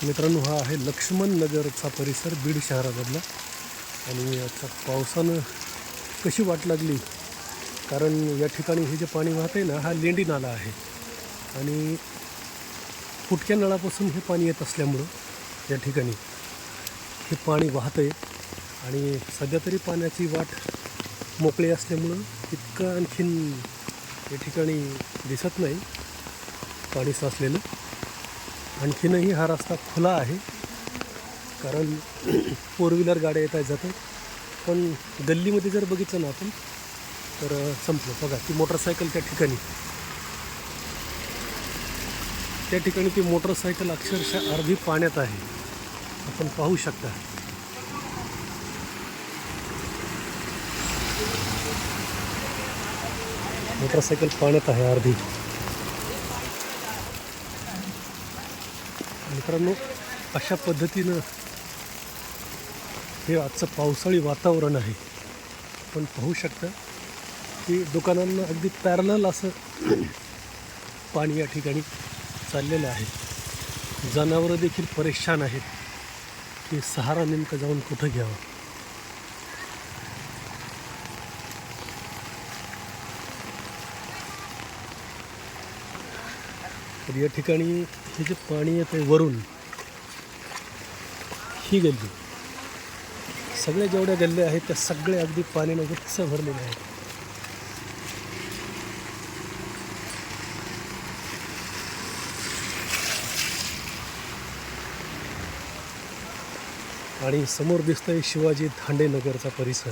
मित्रांनो, हा आहे लक्ष्मण नगरचा परिसर बीड शहरामधला. आणि आता पावसानं कशी वाट लागली, कारण या ठिकाणी हे जे पाणी वाहत आहे ना, हा लेंडी नाला आहे. आणि फुटक्या नळापासून हे पाणी येत असल्यामुळं या ठिकाणी हे पाणी वाहतं आहे. आणि सध्या तरी पाण्याची वाट मोकळी असल्यामुळं इतकं आणखीन या ठिकाणी दिसत नाही पाणी साचलेलं. आणखीनही हा रस्ता खुला आहे, कारण फोर व्हीलर गाड्या येत जातात. पण गल्लीमध्ये जर बघितलं ना आपण तर संपलं. बघा ती मोटरसायकल त्या ठिकाणी ती मोटरसायकल अक्षरशः अर्धी पाण्यात आहे, आपण पाहू शकता. मोटरसायकल पाण्यात आहे अर्धी. मित्रांनो, अशा पद्धतीनं हे आजचं पावसाळी वातावरण आहे. आपण पाहू शकता की दुकानांना अगदी पॅरलल असं पाणी या ठिकाणी चाललेलं आहे. जनावरं देखील परेशान आहेत की सहारा नेमकं जाऊन कुठं घ्यावं. तर या ठिकाणी हे जे पाणी येतं आहे वरून, ही गल्ली, सगळ्या जेवढ्या गल्ल्या आहेत त्या सगळ्या अगदी पाण्यानं गच्च भरलेल्या आहेत. आणि समोर दिसतंय शिवाजी धांडे नगरचा परिसर.